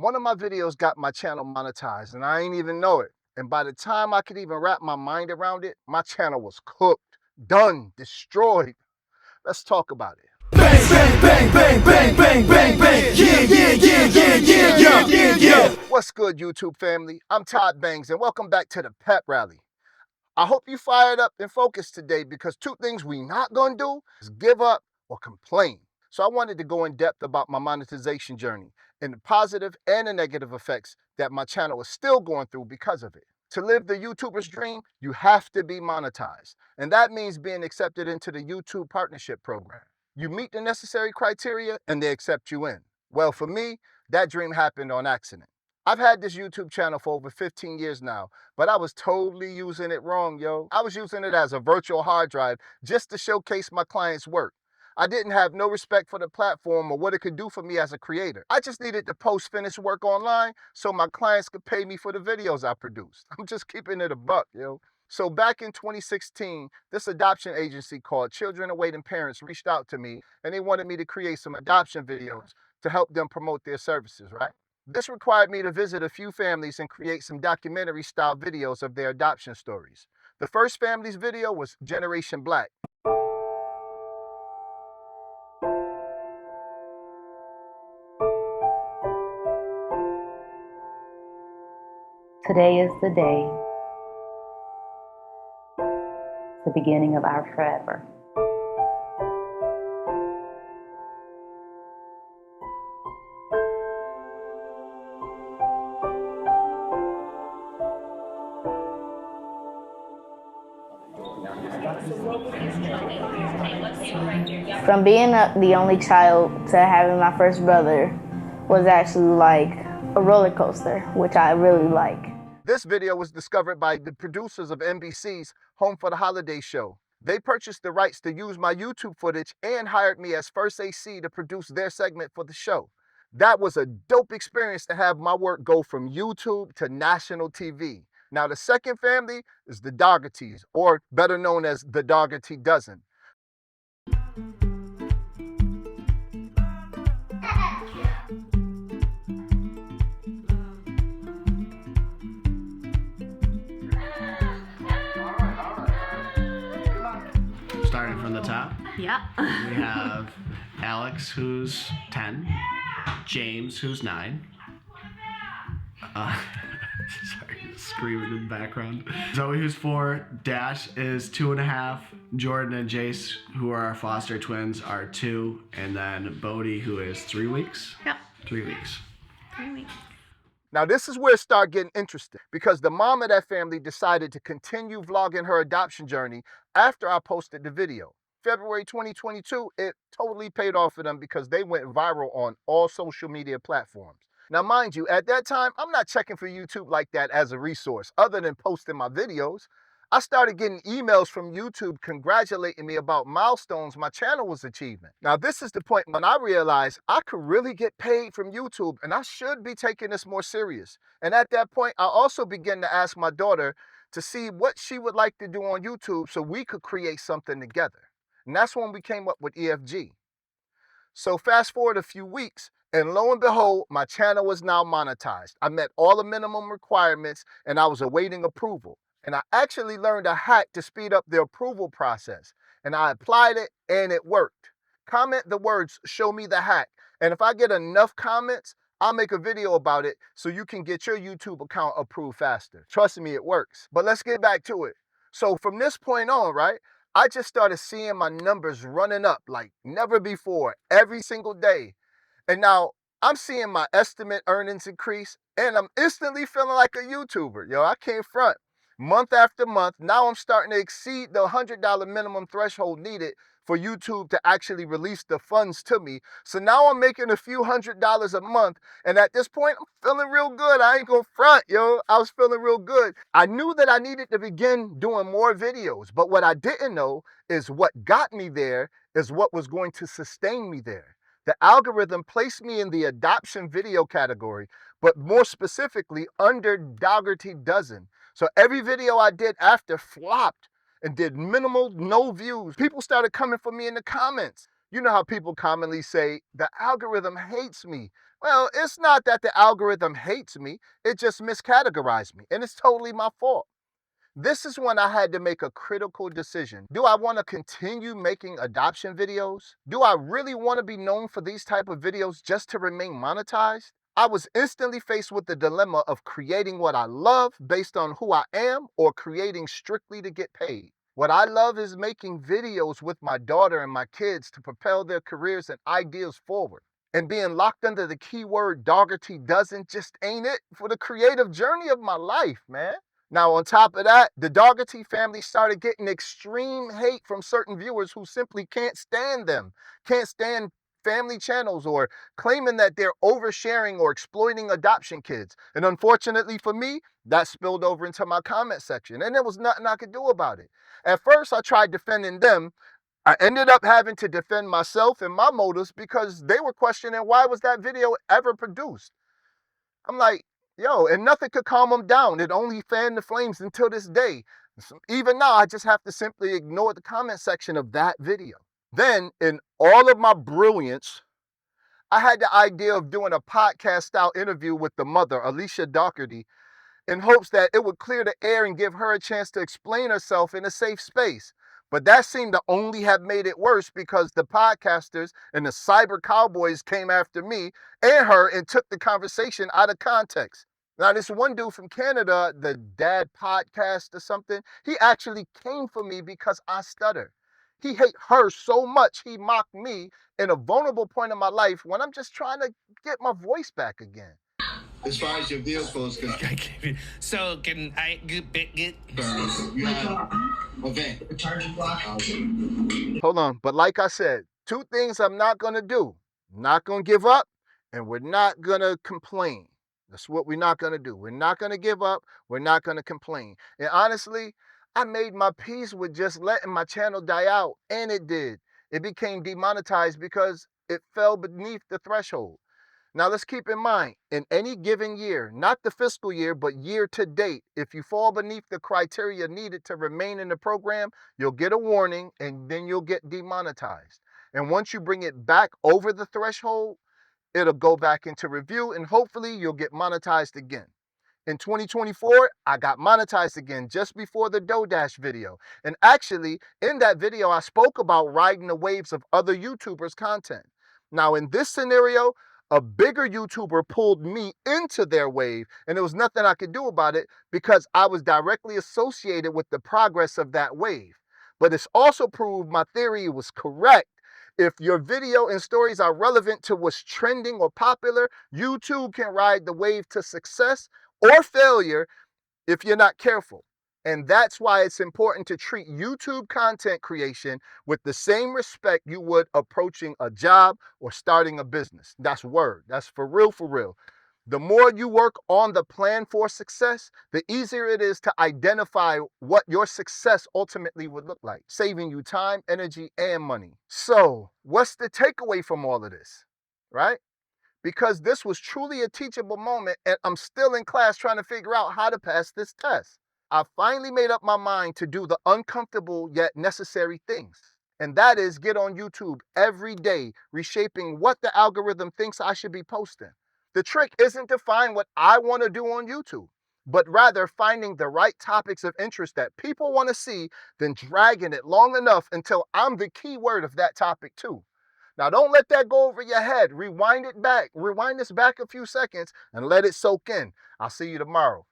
One of my videos got my channel monetized and I ain't even know it. And by the time I could even wrap my mind around it, my channel was cooked, done, destroyed. Let's talk about it. Bang, bang, bang, bang, bang, bang, bang, bang. Yeah. What's good, YouTube family? I'm Todd Bangz and welcome back to the Pep Rally. I hope you fired up and focused today because two things we not gonna do is give up or complain. So I wanted to go in depth about my monetization journey and the positive and the negative effects that my channel is still going through because of it. To live the YouTuber's dream, you have to be monetized. And that means being accepted into the YouTube partnership program. You meet the necessary criteria and they accept you in. Well, for me, that dream happened on accident. I've had this YouTube channel for over 15 years now, but I was totally using it wrong, yo. I was using it as a virtual hard drive just to showcase my clients' work. I didn't have no respect for the platform or what it could do for me as a creator. I just needed to post finished work online so my clients could pay me for the videos I produced. I'm just keeping it a buck, yo. So back in 2016, this adoption agency called Children Awaiting Parents reached out to me and they wanted me to create some adoption videos to help them promote their services, right? This required me to visit a few families and create some documentary-style videos of their adoption stories. The first family's video was Generation Black. Today is the day, the beginning of our forever. From being the only child to having my first brother was actually like a roller coaster, which I really like. This video was discovered by the producers of NBC's Home for the Holiday show. They purchased the rights to use my YouTube footage and hired me as first AC to produce their segment for the show. That was a dope experience to have my work go from YouTube to national TV. Now the second family is the Doughertys, or better known as the Dougherty Dozen. Starting from the top, Yeah. we have Alex, who's 10, James, who's 9. Sorry, screaming in the background. Zoe, who's 4, Dash is 2.5, Jordan and Jace, who are our foster twins, are 2, and then Bodie, who is 3 weeks. Yep. 3 weeks. 3 weeks. Now this is where it started getting interesting because the mom of that family decided to continue vlogging her adoption journey after I posted the video. February 2022, it totally paid off for them because they went viral on all social media platforms. Now mind you, at that time, I'm not checking for YouTube like that as a resource other than posting my videos. I started getting emails from YouTube congratulating me about milestones my channel was achieving. Now this is the point when I realized I could really get paid from YouTube and I should be taking this more serious. And at that point, I also began to ask my daughter to see what she would like to do on YouTube so we could create something together. And that's when we came up with EFG. So fast forward a few weeks, and lo and behold, my channel was now monetized. I met all the minimum requirements and I was awaiting approval. And I actually learned a hack to speed up the approval process. And I applied it and it worked. Comment the words, "show me the hack." And if I get enough comments, I'll make a video about it so you can get your YouTube account approved faster. Trust me, it works. But let's get back to it. So from this point on, right, I just started seeing my numbers running up like never before, every single day. And now I'm seeing my estimate earnings increase and I'm instantly feeling like a YouTuber. Yo, I can't front. Month after month, now I'm starting to exceed the $100 minimum threshold needed for YouTube to actually release the funds to me. So now I'm making a few $100s a month. And at this point, I'm feeling real good. I ain't gonna front, yo. I was feeling real good. I knew that I needed to begin doing more videos, but what I didn't know is what got me there is what was going to sustain me there. The algorithm placed me in the adoption video category, but more specifically under Dougherty Dozen. So every video I did after flopped and did minimal, no views. People started coming for me in the comments. You know how people commonly say, the algorithm hates me. Well, it's not that the algorithm hates me, it just miscategorized me, and it's totally my fault. This is when I had to make a critical decision. Do I want to continue making adoption videos? Do I really want to be known for these type of videos just to remain monetized? I was instantly faced with the dilemma of creating what I love based on who I am or creating strictly to get paid. What I love is making videos with my daughter and my kids to propel their careers and ideas forward. And being locked under the keyword Doggerty doesn't just ain't it for the creative journey of my life, man. Now, on top of that, the Doggerty family started getting extreme hate from certain viewers who simply can't stand them, can't stand family channels, or claiming that they're oversharing or exploiting adoption kids. And unfortunately for me, that spilled over into my comment section, and there was nothing I could do about it. At first, I tried defending them. I ended up having to defend myself and my motives because they were questioning why was that video ever produced. I'm like, yo, and nothing could calm them down. It only fanned the flames until this day. So even now, I just have to simply ignore the comment section of that video. Then, in all of my brilliance, I had the idea of doing a podcast style interview with the mother, Alicia Doherty, in hopes that it would clear the air and give her a chance to explain herself in a safe space. But that seemed to only have made it worse because the podcasters and the cyber cowboys came after me and her and took the conversation out of context. Now, this one dude from Canada, the Dad Podcast or something, he actually came for me because I stutter. He hate her so much, he mocked me in a vulnerable point of my life when I'm just trying to get my voice back again. As far as your vehicle is concerned. So can I get You have a van. A charging block. Hold on. But like I said, two things I'm not going to do. Not going to give up, and we're not going to complain. That's what we're not going to do. We're not going to give up. We're not going to complain. And honestly, I made my peace with just letting my channel die out, and it did. It became demonetized because it fell beneath the threshold. Now let's keep in mind, in any given year, not the fiscal year, but year to date, if you fall beneath the criteria needed to remain in the program, you'll get a warning and then you'll get demonetized. And once you bring it back over the threshold, it'll go back into review and hopefully you'll get monetized again. In 2024, I got monetized again just before the DoDash video. And actually, in that video, I spoke about riding the waves of other YouTubers' content. Now, in this scenario, a bigger YouTuber pulled me into their wave, and there was nothing I could do about it because I was directly associated with the progress of that wave. But it's also proved my theory was correct. If your video and stories are relevant to what's trending or popular, you too can ride the wave to success or failure if you're not careful. And that's why it's important to treat YouTube content creation with the same respect you would approaching a job or starting a business. That's word. That's for real, for real. The more you work on the plan for success, the easier it is to identify what your success ultimately would look like, saving you time, energy, and money. So, what's the takeaway from all of this, right? Because this was truly a teachable moment and I'm still in class trying to figure out how to pass this test. I finally made up my mind to do the uncomfortable yet necessary things. And that is get on YouTube every day, reshaping what the algorithm thinks I should be posting. The trick isn't to find what I want to do on YouTube, but rather finding the right topics of interest that people want to see, then dragging it long enough until I'm the keyword of that topic too. Now, don't let that go over your head. Rewind this back a few seconds and let it soak in. I'll see you tomorrow.